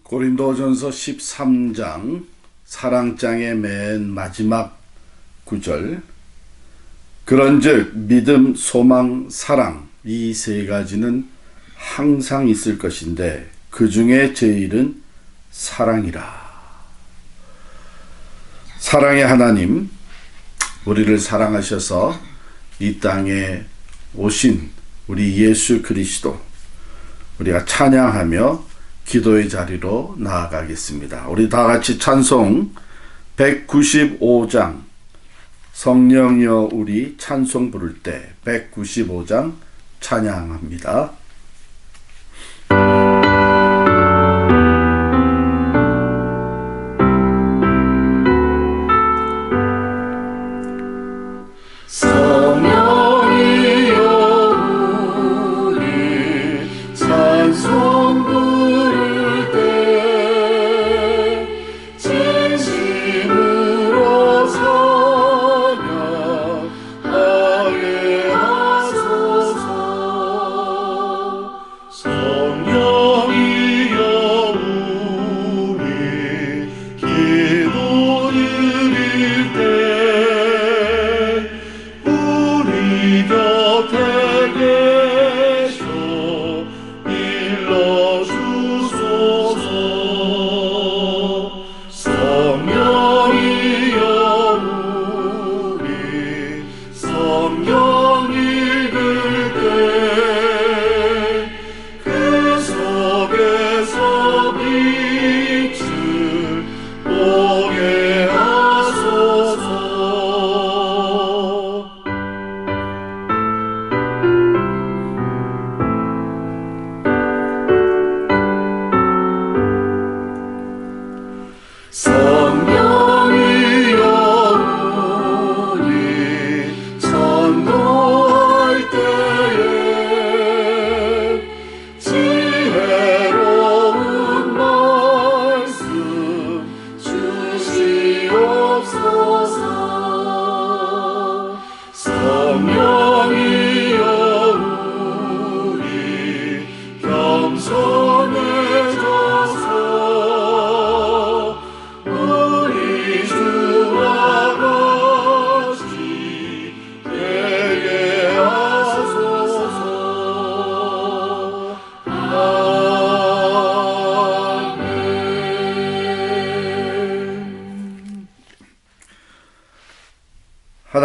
고린도전서 13장 사랑장의 맨 마지막 구절, 그런즉 믿음, 소망, 사랑, 이 세 가지는 항상 있을 것인데 그 중에 제일은 사랑이라. 사랑의 하나님, 우리를 사랑하셔서 이 땅에 오신 우리 예수 그리스도, 우리가 찬양하며 기도의 자리로 나아가겠습니다. 우리 다 같이 찬송 195장, 성령이여 우리 찬송 부를 때 195장 찬양합니다.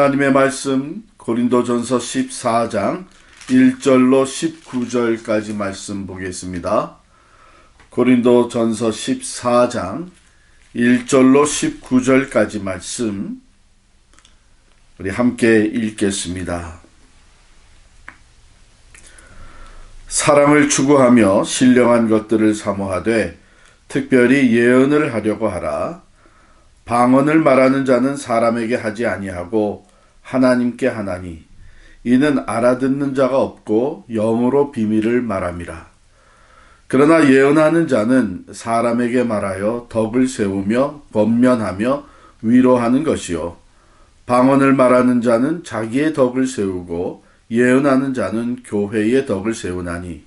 하나님의 말씀 고린도전서 14장 1절로 19절까지 말씀 보겠습니다. 고린도전서 14장 1절로 19절까지 말씀 우리 함께 읽겠습니다. 사랑을 추구하며 신령한 것들을 사모하되 특별히 예언을 하려고 하라. 방언을 말하는 자는 사람에게 하지 아니하고 하나님께 하나니 이는 알아듣는 자가 없고 영으로 비밀을 말함이라. 그러나 예언하는 자는 사람에게 말하여 덕을 세우며 권면하며 위로하는 것이요 방언을 말하는 자는 자기의 덕을 세우고 예언하는 자는 교회의 덕을 세우나니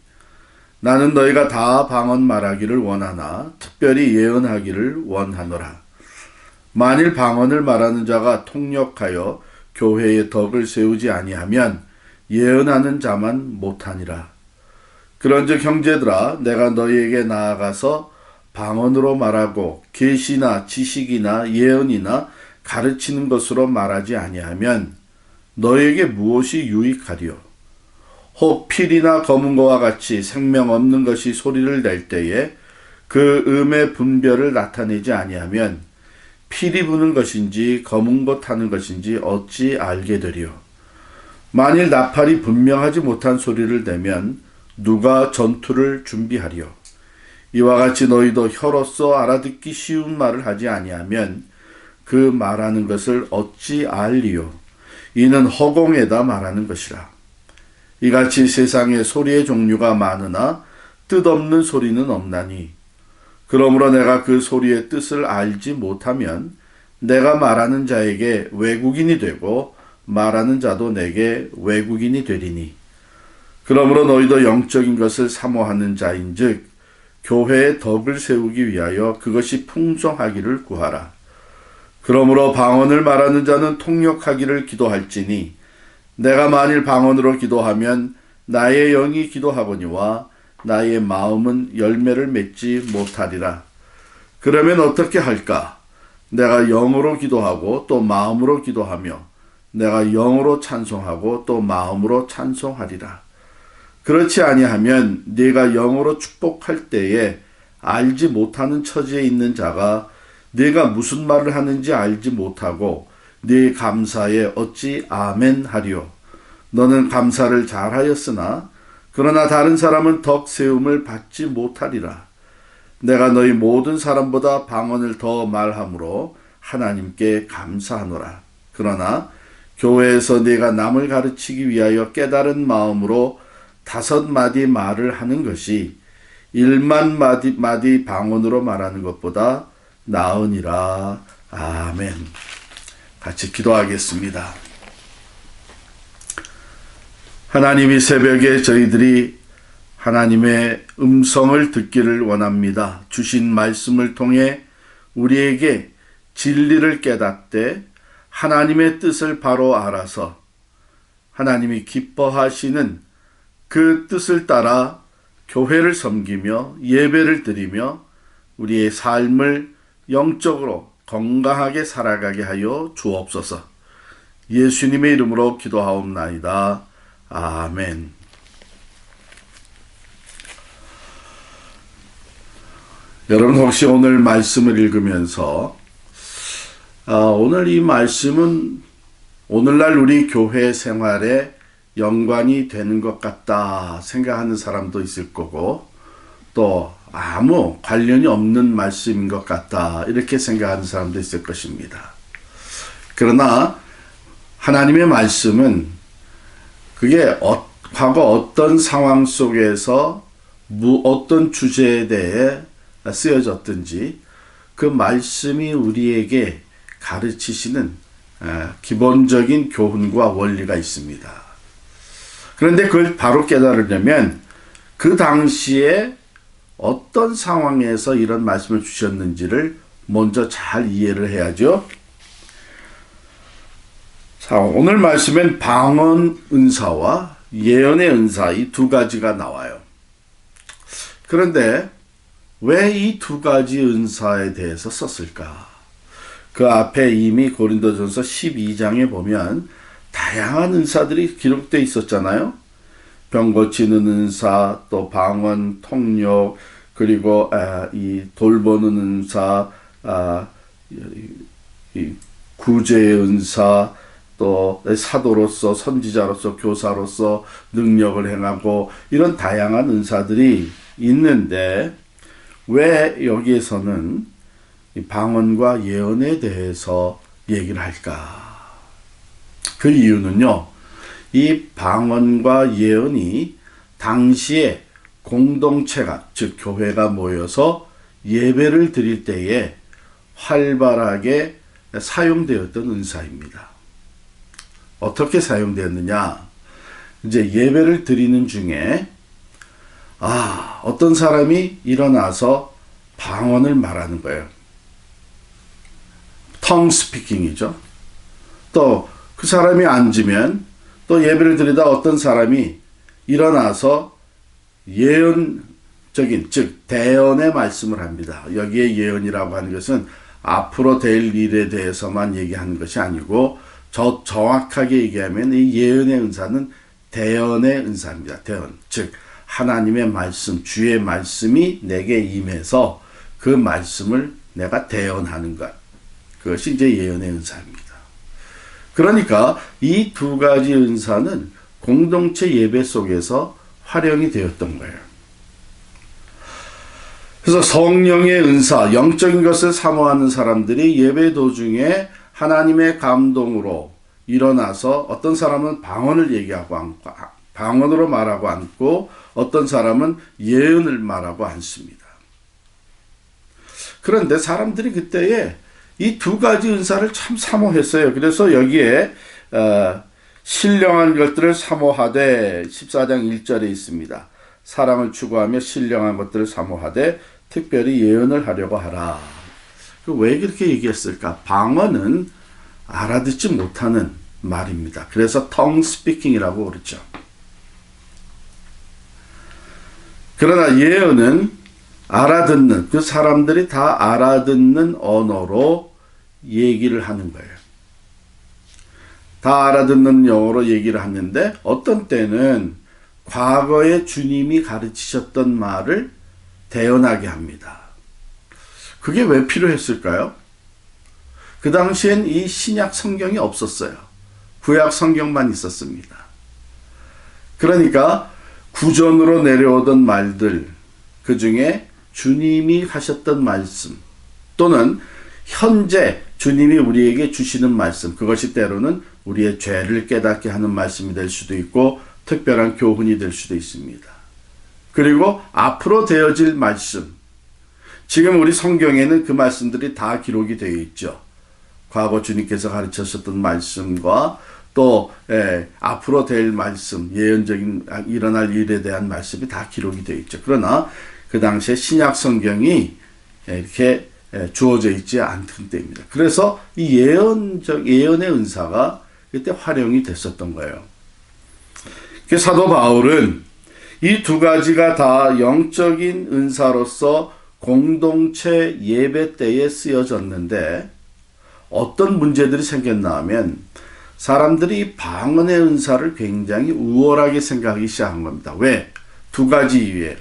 나는 너희가 다 방언 말하기를 원하나 특별히 예언하기를 원하노라. 만일 방언을 말하는 자가 통역하여 교회의 덕을 세우지 아니하면 예언하는 자만 못하니라. 그런즉 형제들아, 내가 너희에게 나아가서 방언으로 말하고 계시나 지식이나 예언이나 가르치는 것으로 말하지 아니하면 너희에게 무엇이 유익하리요? 혹 필이나 검은 거와 같이 생명 없는 것이 소리를 낼 때에 그 음의 분별을 나타내지 아니하면 필이 부는 것인지 검은 것 하는 것인지 어찌 알게 되리요? 만일 나팔이 분명하지 못한 소리를 내면 누가 전투를 준비하리요? 이와 같이 너희도 혀로서 알아듣기 쉬운 말을 하지 아니하면 그 말하는 것을 어찌 알리요? 이는 허공에다 말하는 것이라. 이같이 세상에 소리의 종류가 많으나 뜻없는 소리는 없나니 그러므로 내가 그 소리의 뜻을 알지 못하면 내가 말하는 자에게 외국인이 되고 말하는 자도 내게 외국인이 되리니 그러므로 너희도 영적인 것을 사모하는 자인즉 교회의 덕을 세우기 위하여 그것이 풍성하기를 구하라. 그러므로 방언을 말하는 자는 통역하기를 기도할지니 내가 만일 방언으로 기도하면 나의 영이 기도하거니와 나의 마음은 열매를 맺지 못하리라. 그러면 어떻게 할까? 내가 영으로 기도하고 또 마음으로 기도하며 내가 영으로 찬송하고 또 마음으로 찬송하리라. 그렇지 아니하면 네가 영으로 축복할 때에 알지 못하는 처지에 있는 자가 네가 무슨 말을 하는지 알지 못하고 네 감사에 어찌 아멘 하리요. 너는 감사를 잘하였으나 그러나 다른 사람은 덕 세움을 받지 못하리라. 내가 너희 모든 사람보다 방언을 더 말함으로 하나님께 감사하노라. 그러나 교회에서 네가 남을 가르치기 위하여 깨달은 마음으로 5마디 말을 하는 것이 1만 마디 방언으로 말하는 것보다 나으니라. 아멘. 같이 기도하겠습니다. 하나님, 이 새벽에 저희들이 하나님의 음성을 듣기를 원합니다. 주신 말씀을 통해 우리에게 진리를 깨닫되 하나님의 뜻을 바로 알아서 하나님이 기뻐하시는 그 뜻을 따라 교회를 섬기며 예배를 드리며 우리의 삶을 영적으로 건강하게 살아가게 하여 주옵소서. 예수님의 이름으로 기도하옵나이다. 아멘. 여러분, 혹시 오늘 말씀을 읽으면서 오늘 이 말씀은 오늘날 우리 교회 생활에 연관이 되는 것 같다 생각하는 사람도 있을 거고, 또 아무 관련이 없는 말씀인 것 같다 이렇게 생각하는 사람도 있을 것입니다. 그러나 하나님의 말씀은 그게 과거 어떤 상황 속에서 어떤 주제에 대해 쓰여졌든지 그 말씀이 우리에게 가르치시는 기본적인 교훈과 원리가 있습니다. 그런데 그걸 바로 깨달으려면 그 당시에 어떤 상황에서 이런 말씀을 주셨는지를 먼저 잘 이해를 해야죠. 자, 오늘 말씀엔 방언 은사와 예언의 은사, 이 두 가지가 나와요. 그런데 왜 이 두 가지 은사에 대해서 썼을까? 그 앞에 이미 고린도전서 12장에 보면 다양한 은사들이 기록되어 있었잖아요. 병 고치는 은사, 또 방언, 통역, 그리고 이 돌보는 은사, 이 구제의 은사, 또 사도로서, 선지자로서, 교사로서 능력을 행하고 이런 다양한 은사들이 있는데 왜 여기에서는 이 방언과 예언에 대해서 얘기를 할까? 그 이유는요, 이 방언과 예언이 당시에 공동체가, 즉 교회가 모여서 예배를 드릴 때에 활발하게 사용되었던 은사입니다. 어떻게 사용되었느냐? 이제 예배를 드리는 중에 어떤 사람이 일어나서 방언을 말하는 거예요. tongue speaking이죠. 또 그 사람이 앉으면 또 예배를 드리다 어떤 사람이 일어나서 예언적인, 즉 대언의 말씀을 합니다. 여기에 예언이라고 하는 것은 앞으로 될 일에 대해서만 얘기하는 것이 아니고 정확하게 얘기하면 이 예언의 은사는 대언의 은사입니다. 대언, 즉 하나님의 말씀, 주의 말씀이 내게 임해서 그 말씀을 내가 대언하는 것, 그것이 이제 예언의 은사입니다. 그러니까 이 두 가지 은사는 공동체 예배 속에서 활용이 되었던 거예요. 그래서 성령의 은사, 영적인 것을 사모하는 사람들이 예배 도중에 하나님의 감동으로 일어나서 어떤 사람은 방언을 얘기하고 방언으로 말하고 앉고 어떤 사람은 예언을 말하고 앉습니다. 그런데 사람들이 그때에 이 두 가지 은사를 참 사모했어요. 그래서 여기에 신령한 것들을 사모하되 14장 1절에 있습니다. 사랑을 추구하며 신령한 것들을 사모하되 특별히 예언을 하려고 하라. 왜 그렇게 얘기했을까? 방언은 알아듣지 못하는 말입니다. 그래서 tongue speaking이라고 그러죠. 그러나 예언은 알아듣는, 그 사람들이 다 알아듣는 언어로 얘기를 하는 거예요. 다 알아듣는 영어로 얘기를 하는데 어떤 때는 과거에 주님이 가르치셨던 말을 대언하게 합니다. 그게 왜 필요했을까요? 그 당시엔 이 신약 성경이 없었어요. 구약 성경만 있었습니다. 그러니까 구전으로 내려오던 말들, 그 중에 주님이 하셨던 말씀 또는 현재 주님이 우리에게 주시는 말씀, 그것이 때로는 우리의 죄를 깨닫게 하는 말씀이 될 수도 있고 특별한 교훈이 될 수도 있습니다. 그리고 앞으로 되어질 말씀, 지금 우리 성경에는 그 말씀들이 다 기록이 되어 있죠. 과거 주님께서 가르치셨던 말씀과 또 앞으로 될 말씀, 예언적인 일어날 일에 대한 말씀이 다 기록이 되어 있죠. 그러나 그 당시에 신약 성경이 이렇게 주어져 있지 않던 때입니다. 그래서 이 예언의 은사가 그때 활용이 됐었던 거예요. 사도 바울은 이 두 가지가 다 영적인 은사로서 공동체 예배 때에 쓰여졌는데 어떤 문제들이 생겼나 하면 사람들이 방언의 은사를 굉장히 우월하게 생각하기 시작한 겁니다. 왜? 두 가지 이유예요.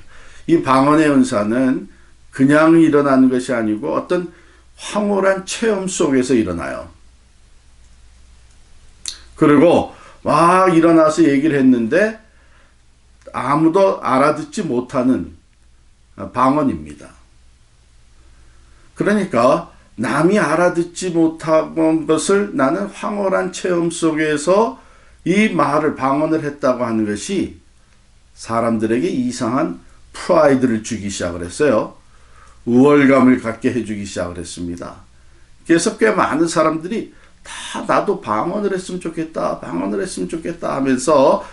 이 방언의 은사는 그냥 일어나는 것이 아니고 어떤 황홀한 체험 속에서 일어나요. 그리고 막 일어나서 얘기를 했는데 아무도 알아듣지 못하는 방언입니다. 그러니까 남이 알아듣지 못한 것을 나는 황홀한 체험 속에서 이 말을 방언을 했다고 하는 것이 사람들에게 이상한 프라이드를 주기 시작을 했어요. 우월감을 갖게 해주기 시작을 했습니다. 그래서 꽤 많은 사람들이 다 나도 방언을 했으면 좋겠다, 방언을 했으면 좋겠다 하면서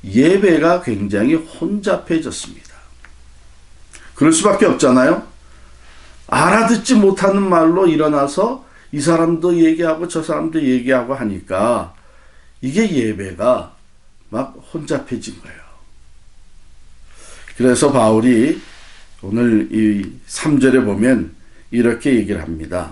예배가 굉장히 혼잡해졌습니다. 그럴 수밖에 없잖아요. 알아듣지 못하는 말로 일어나서 이 사람도 얘기하고 저 사람도 얘기하고 하니까 이게 예배가 막 혼잡해진 거예요. 그래서 바울이 오늘 이 3절에 보면 이렇게 얘기를 합니다.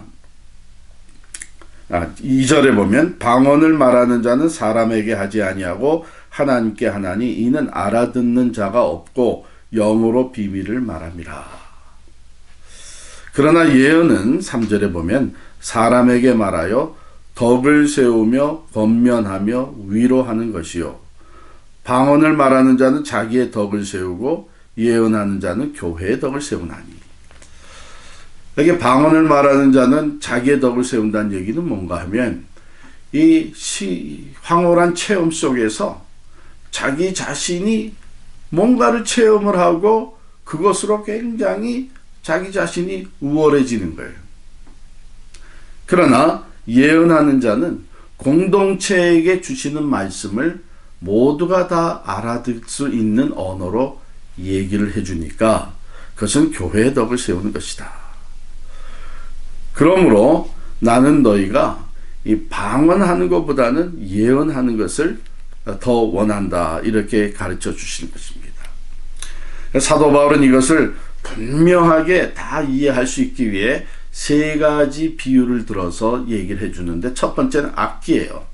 2절에 보면 방언을 말하는 자는 사람에게 하지 아니하고 하나님께 하나니 이는 알아듣는 자가 없고 영으로 비밀을 말함이라. 그러나 예언은 3절에 보면 사람에게 말하여 덕을 세우며 권면하며 위로하는 것이요 방언을 말하는 자는 자기의 덕을 세우고 예언하는 자는 교회의 덕을 세우나니. 여기 방언을 말하는 자는 자기의 덕을 세운다는 얘기는 뭔가 하면 이 황홀한 체험 속에서 자기 자신이 뭔가를 체험을 하고 그것으로 굉장히 자기 자신이 우월해지는 거예요. 그러나 예언하는 자는 공동체에게 주시는 말씀을 모두가 다 알아들 수 있는 언어로 얘기를 해주니까 그것은 교회의 덕을 세우는 것이다. 그러므로 나는 너희가 이 방언하는 것보다는 예언하는 것을 더 원한다. 이렇게 가르쳐 주시는 것입니다. 사도 바울은 이것을 분명하게 다 이해할 수 있기 위해 세 가지 비유를 들어서 얘기를 해주는데 첫 번째는 악기예요.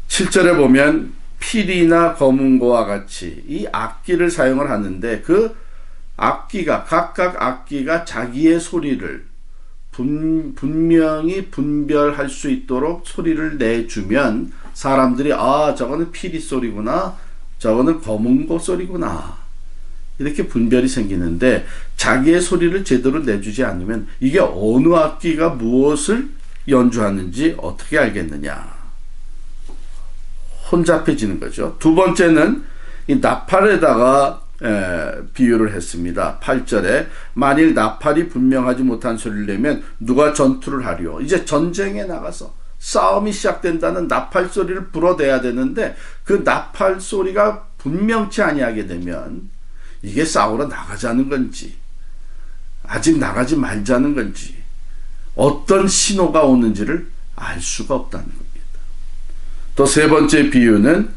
7절에 보면 피리나 검은고와 같이 이 악기를 사용을 하는데 그 악기가 각각 악기가 자기의 소리를 분명히 분별할 수 있도록 소리를 내주면 사람들이 저거는 피리 소리구나, 저거는 검은고 소리구나 이렇게 분별이 생기는데 자기의 소리를 제대로 내주지 않으면 이게 어느 악기가 무엇을 연주하는지 어떻게 알겠느냐. 혼잡해지는 거죠. 두 번째는 이 나팔에다가 비유를 했습니다. 8절에 만일 나팔이 분명하지 못한 소리를 내면 누가 전투를 하리요. 이제 전쟁에 나가서 싸움이 시작된다는 나팔 소리를 불어대야 되는데 그 나팔 소리가 분명치 아니하게 되면 이게 싸우러 나가자는 건지 아직 나가지 말자는 건지 어떤 신호가 오는지를 알 수가 없다는 겁니다. 또 세 번째 비유는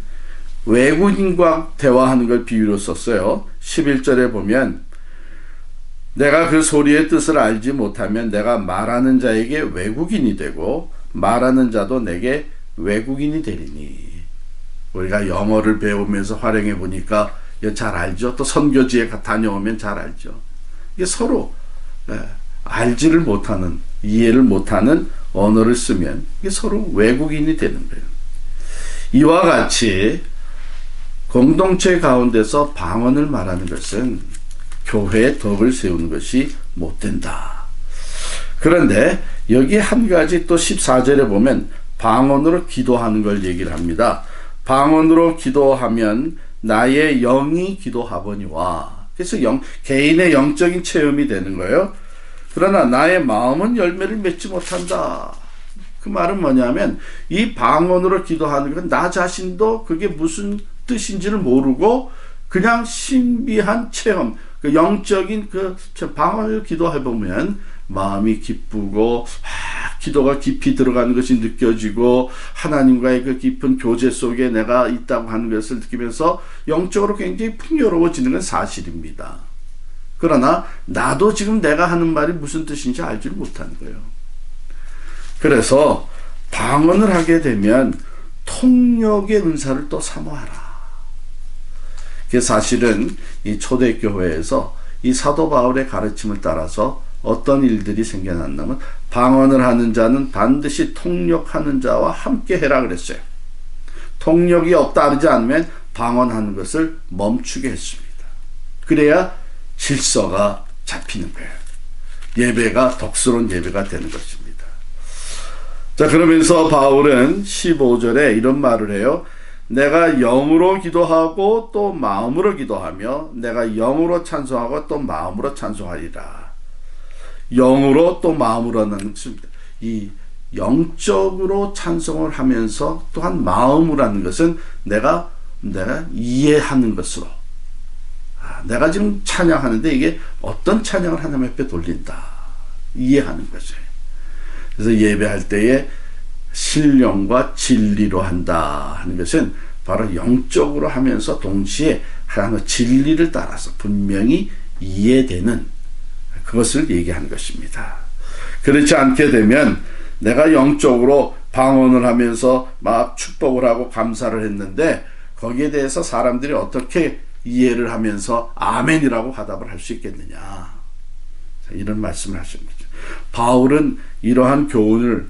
외국인과 대화하는 걸 비유로 썼어요. 11절에 보면 내가 그 소리의 뜻을 알지 못하면 내가 말하는 자에게 외국인이 되고 말하는 자도 내게 외국인이 되리니. 우리가 영어를 배우면서 활용해 보니까 잘 알죠. 또 선교지에 다녀오면 잘 알죠. 이게 서로 알지를 못하는, 이해를 못하는 언어를 쓰면 이게 서로 외국인이 되는 거예요. 이와 같이 공동체 가운데서 방언을 말하는 것은 교회의 덕을 세우는 것이 못 된다. 그런데 여기 한 가지 또 14절에 보면 방언으로 기도하는 걸 얘기를 합니다. 방언으로 기도하면 나의 영이 기도하거니와. 그래서 개인의 영적인 체험이 되는 거예요. 그러나 나의 마음은 열매를 맺지 못한다. 그 말은 뭐냐면 이 방언으로 기도하는 건 나 자신도 그게 무슨 뜻인지를 모르고 그냥 신비한 체험, 그 영적인 그 방언을 기도해 보면 마음이 기쁘고 기도가 깊이 들어가는 것이 느껴지고 하나님과의 그 깊은 교제 속에 내가 있다고 하는 것을 느끼면서 영적으로 굉장히 풍요로워지는 건 사실입니다. 그러나 나도 지금 내가 하는 말이 무슨 뜻인지 알지를 못하는 거예요. 그래서 방언을 하게 되면 통역의 은사를 또 사모하라. 그게 사실은 이 초대교회에서 이 사도 바울의 가르침을 따라서 어떤 일들이 생겨났냐면 방언을 하는 자는 반드시 통역하는 자와 함께 해라 그랬어요. 통역이 없다르지 않으면 방언하는 것을 멈추게 했습니다. 그래야 질서가 잡히는 거예요. 예배가 덕스러운 예배가 되는 것입니다. 자, 그러면서 바울은 15절에 이런 말을 해요. 내가 영으로 기도하고 또 마음으로 기도하며 내가 영으로 찬송하고 또 마음으로 찬송하리라. 영으로 또 마음으로는 것입니다. 이 영적으로 찬송을 하면서 또한 마음으로 하는 것은 내가 이해하는 것으로 내가 지금 찬양하는데 이게 어떤 찬양을 하나님 앞에 돌린다. 이해하는 거죠. 그래서 예배할 때에 신령과 진리로 한다 하는 것은 바로 영적으로 하면서 동시에 하나님의 진리를 따라서 분명히 이해되는 그것을 얘기하는 것입니다. 그렇지 않게 되면 내가 영적으로 방언을 하면서 막 축복을 하고 감사를 했는데 거기에 대해서 사람들이 어떻게 이해를 하면서 아멘이라고 화답을 할 수 있겠느냐. 이런 말씀을 하신 거죠. 바울은 이러한 교훈을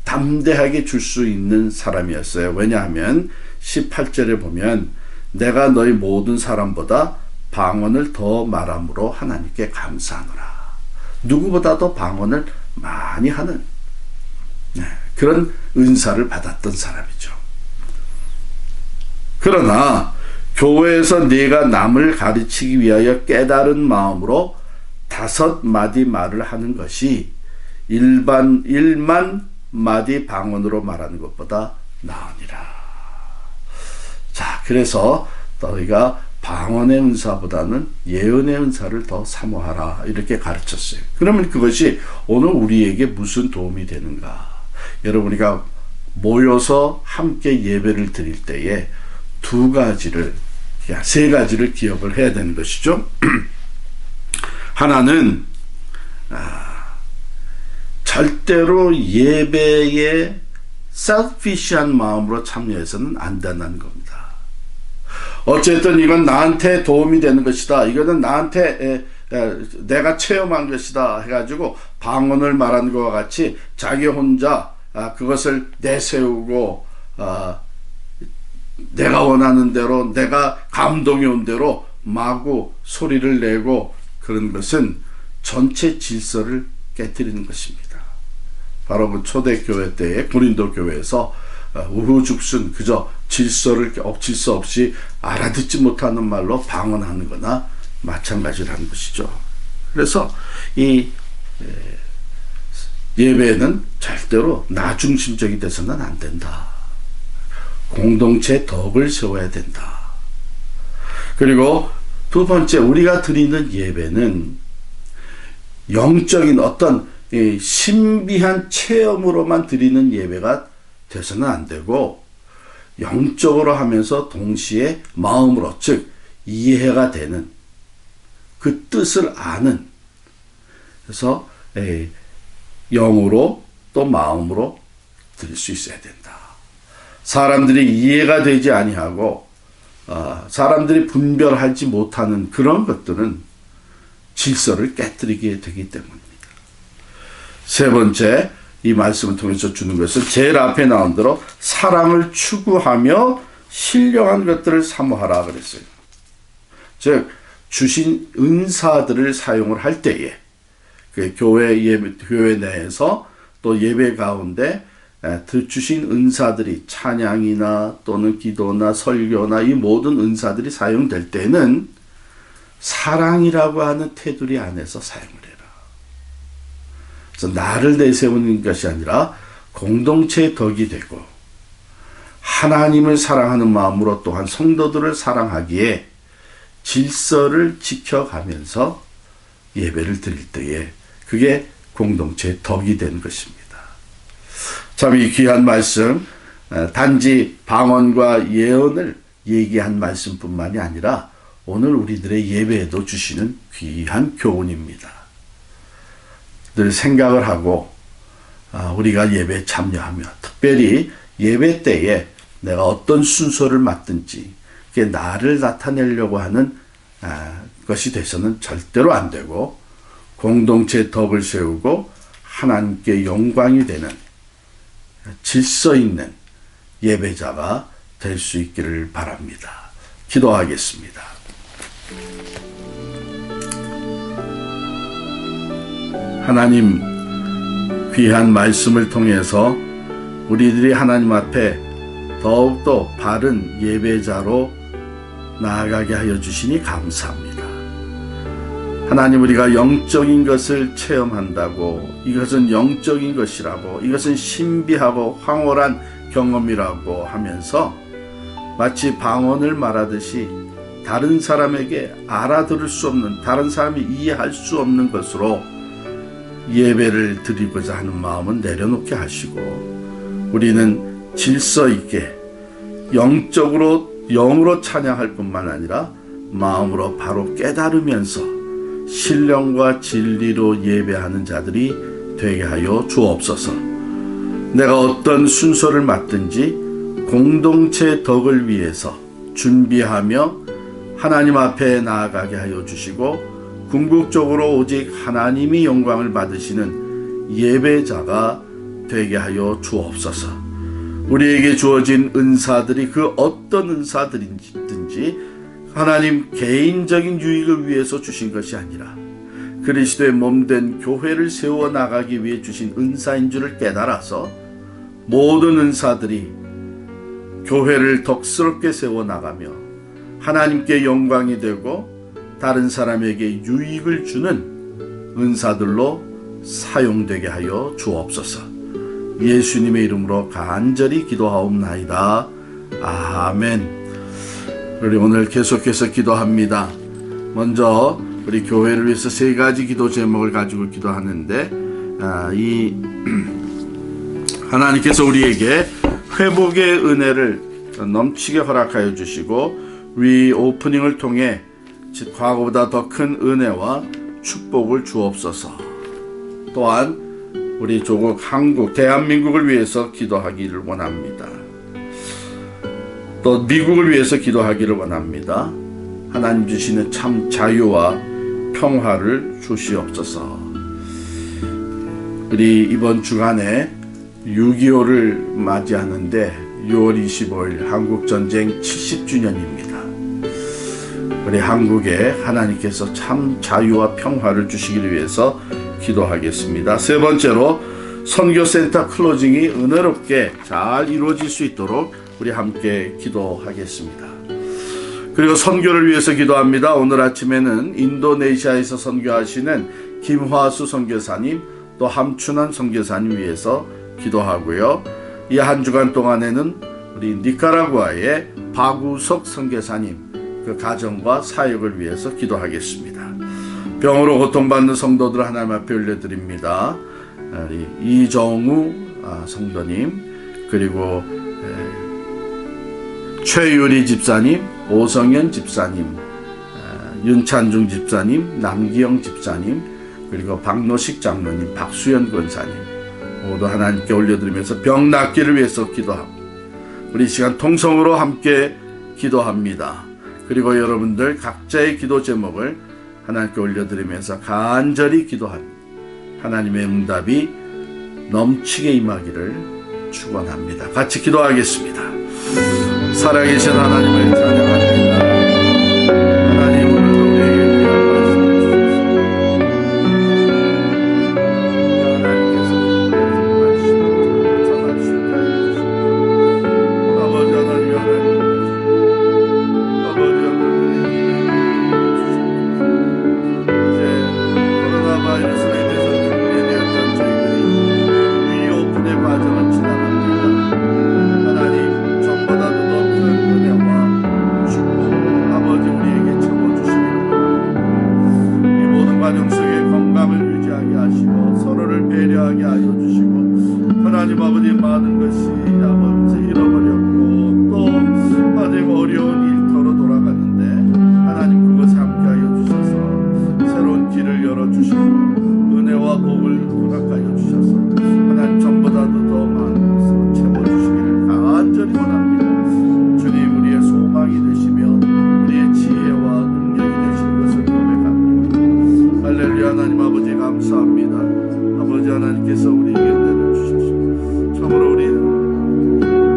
담대하게 줄 수 있는 사람이었어요. 왜냐하면 18절에 보면 내가 너희 모든 사람보다 방언을 더 말함으로 하나님께 감사하노라. 누구보다도 방언을 많이 하는 그런 은사를 받았던 사람이죠. 그러나 교회에서 네가 남을 가르치기 위하여 깨달은 마음으로 5마디 말을 하는 것이 일만 마디 방언으로 말하는 것보다 나으니라. 자, 그래서 너희가 방언의 은사보다는 예언의 은사를 더 사모하라 이렇게 가르쳤어요. 그러면 그것이 오늘 우리에게 무슨 도움이 되는가? 여러분이가 모여서 함께 예배를 드릴 때에 세 가지를 기억을 해야 되는 것이죠. 하나는 절대로 예배에 selfish한 마음으로 참여해서는 안 된다는 겁니다. 어쨌든 이건 나한테 도움이 되는 것이다. 이거는 나한테 내가 체험한 것이다 해가지고 방언을 말하는 것과 같이 자기 혼자 그것을 내세우고 내가 원하는 대로 내가 감동이 온 대로 마구 소리를 내고 그런 것은 전체 질서를 깨뜨리는 것입니다. 바로 그 초대교회 때의 고린도 교회에서 우후죽순 그저 질서 없이 알아듣지 못하는 말로 방언하는 거나 마찬가지라는 것이죠. 그래서 이 예배는 절대로 나 중심적이 돼서는 안 된다. 공동체 덕을 세워야 된다. 그리고 두 번째, 우리가 드리는 예배는 영적인 어떤 신비한 체험으로만 드리는 예배가 돼서는 안 되고, 영적으로 하면서 동시에 마음으로, 즉 이해가 되는, 그 뜻을 아는, 그래서 영으로 또 마음으로 드릴 수 있어야 된다. 사람들이 이해가 되지 아니하고 사람들이 분별하지 못하는 그런 것들은 질서를 깨뜨리게 되기 때문입니다. 세 번째, 이 말씀을 통해서 주는 것은 제일 앞에 나온 대로 사랑을 추구하며 신령한 것들을 사모하라 그랬어요. 즉 주신 은사들을 사용을 할 때에 그 교회 내에서 또 예배 가운데 주신 은사들이 찬양이나 또는 기도나 설교나 이 모든 은사들이 사용될 때는 사랑이라고 하는 테두리 안에서 사용을 해라. 그래서 나를 내세우는 것이 아니라 공동체의 덕이 되고 하나님을 사랑하는 마음으로 또한 성도들을 사랑하기에 질서를 지켜가면서 예배를 드릴 때에 그게 공동체의 덕이 된 것입니다. 참 이 귀한 말씀, 단지 방언과 예언을 얘기한 말씀뿐만이 아니라 오늘 우리들의 예배에도 주시는 귀한 교훈입니다. 늘 생각을 하고 우리가 예배에 참여하며 특별히 예배 때에 내가 어떤 순서를 맡든지 그게 나를 나타내려고 하는 것이 돼서는 절대로 안 되고 공동체의 덕을 세우고 하나님께 영광이 되는 질서 있는 예배자가 될 수 있기를 바랍니다. 기도하겠습니다. 하나님, 귀한 말씀을 통해서 우리들이 하나님 앞에 더욱더 바른 예배자로 나아가게 하여 주시니 감사합니다. 하나님, 우리가 영적인 것을 체험한다고, 이것은 영적인 것이라고, 이것은 신비하고 황홀한 경험이라고 하면서 마치 방언을 말하듯이 다른 사람에게 알아들을 수 없는, 다른 사람이 이해할 수 없는 것으로 예배를 드리고자 하는 마음은 내려놓게 하시고 우리는 질서 있게 영으로 찬양할 뿐만 아니라 마음으로 바로 깨달으면서 신령과 진리로 예배하는 자들이 되게 하여 주옵소서. 내가 어떤 순서를 맡든지 공동체의 덕을 위해서 준비하며 하나님 앞에 나아가게 하여 주시고 궁극적으로 오직 하나님이 영광을 받으시는 예배자가 되게 하여 주옵소서. 우리에게 주어진 은사들이 그 어떤 은사들인지 하나님 개인적인 유익을 위해서 주신 것이 아니라 그리스도의 몸된 교회를 세워나가기 위해 주신 은사인 줄을 깨달아서 모든 은사들이 교회를 덕스럽게 세워나가며 하나님께 영광이 되고 다른 사람에게 유익을 주는 은사들로 사용되게 하여 주옵소서. 예수님의 이름으로 간절히 기도하옵나이다. 아멘. 우리 오늘 계속해서 기도합니다. 먼저 우리 교회를 위해서 세 가지 기도 제목을 가지고 기도하는데 하나님께서 우리에게 회복의 은혜를 넘치게 허락하여 주시고 리오프닝을 통해 과거보다 더 큰 은혜와 축복을 주옵소서. 또한 우리 조국 한국 대한민국을 위해서 기도하기를 원합니다. 또 미국을 위해서 기도하기를 원합니다. 하나님 주시는 참 자유와 평화를 주시옵소서. 우리 이번 주간에 6.25를 맞이하는데 6월 25일 한국전쟁 70주년입니다. 우리 한국에 하나님께서 참 자유와 평화를 주시기를 위해서 기도하겠습니다. 세 번째로 선교센터 클로징이 은혜롭게 잘 이루어질 수 있도록 우리 함께 기도하겠습니다. 그리고 선교를 위해서 기도합니다. 오늘 아침에는 인도네시아에서 선교하시는 김화수 선교사님 또 함춘환 선교사님 위해서 기도하고요. 이 한 주간 동안에는 우리 니카라구아의 박우석 선교사님 그 가정과 사역을 위해서 기도하겠습니다. 병으로 고통받는 성도들 하나님 앞에 올려드립니다. 이정우 성도님, 그리고 최유리 집사님, 오성현 집사님, 윤찬중 집사님, 남기영 집사님, 그리고 박노식 장로님, 박수현 권사님 모두 하나님께 올려드리면서 병 낫기를 위해서 기도하고 우리 시간 통성으로 함께 기도합니다. 그리고 여러분들 각자의 기도 제목을 하나님께 올려드리면서 간절히 기도합니다. 하나님의 응답이 넘치게 임하기를 축원합니다. 같이 기도하겠습니다. 살아계신 하나님을 찬양합니다. 하나님, 오늘도 우리에게 귀한 말씀을 주셔서 하나님께서 말씀을 전할 수 있게 하여 주시고, 아버지 하나님, 아버지 이제 코로나 바이러스로 인해서 준비되었던 저희들이 리오픈의 과정을 지나갑니다. 하나님, 전보다도 더 큰 은혜와 축복 아버지 우리에게 채워주시기를 바랍니다. 이 모든 과정 속에 건강을 유지하게 하시고 서로를 배려하게 하여 주시고, 하나님 아버지 많은 것이 아버지 잃어버렸고 또 아직 어려운 일터로 돌아가는데 하나님 그것을 함께 하여 주셔서 새로운 길을 열어주시고 은혜와 복을 허락하여 주셔서 하나님 전보다도 더 많은 것으로 채워주시기를 간절히 원합니다. 주님, 우리의 소망이 되시며 우리의 지혜와 능력이 되시는 것을 고백합니다. 할렐루야. 하나님 아버지 감사합니다. 아버지 하나님께서 우리에게 은혜를 주셔서 참으로 우리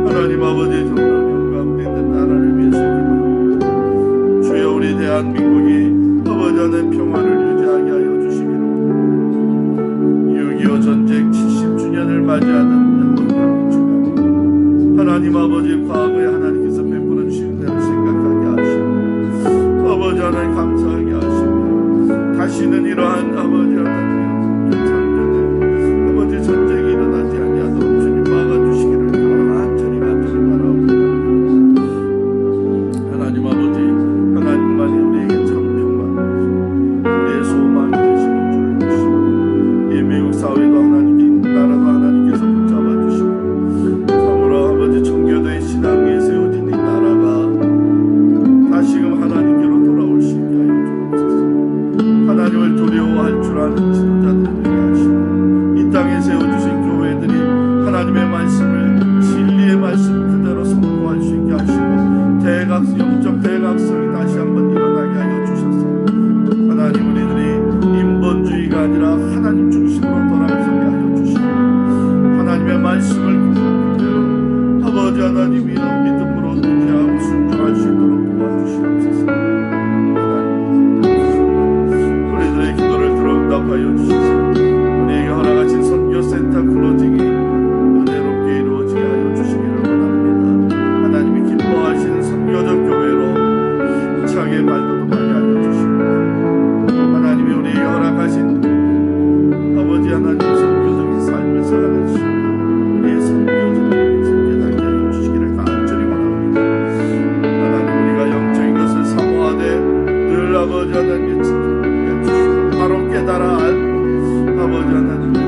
하나님 아버지 정말 어려운 가운데 있는 나라를 위해서 기도합니다. 주여, 우리 대한민국이 아버지 하나님 평화를 유지하게 하여 주시기를 원합니다. 6.25 전쟁 70주년을 맞이하는 축하합니다. 하나님 아버지, 과거에 하나님께서 베풀어 주신 대로 생각하게 하시고 아버지 하나님 감사하게 하시며 다시는 이러한 아버지 하나님 장전에 아버지 전쟁이 일어나지 아니하도록 주님 막아주시기를 간절히 바라옵니다. 하나님 아버지, 하나님만이 우리에게 참 평강, 우리의 소망이 되시는 줄 아시고 이 미국 사회도 하나님께, 나라도 하나님께서 붙잡아 주시고 참으로 아버지 청교도의 신앙 위에 세워진 이 나라가 다시금 하나님께로 돌아올 수 있게 하여 주옵소서. 하나님을 두려워할 줄 아는 지도자들을 되게 하시고 이 땅에 세워주신 교회들이 하나님의 말씀을 진리의 말씀 그대로 선포할 수 있게 하시고 영적 대각성이 다시 한번 일어나게 하여 주셔서 하나님, 우리들이 인본주의가 아니라 하나님 중심으로 돌아서게 하여 주시고 하나님의 말씀을 그대로 아버지 하나님 이런 믿음으로 의지하고 순종할 수 있도록 도와주시옵소서. 하나님, 우리들의 기도를 들어 응답하여 주셔서 우리에게 허락하신 선교센터 클로징이 은혜롭게 이루어지게 하여 주시기를 원합니다. 하나님이 기뻐하시는 선교적 교회로 차게 발돋움하게 하여 주시고 하나님이 우리에게 허락하신 아버지 하나님 선교적인 삶을 살아가시고 우리의 선교적인 선교답게 하여 주시기를 간절히 원합니다. 하나님, 우리가 영적인 것을 사모하되 늘 아버지 하나님의 지키게 주시고 바로 깨달아 알고 아버지 하나님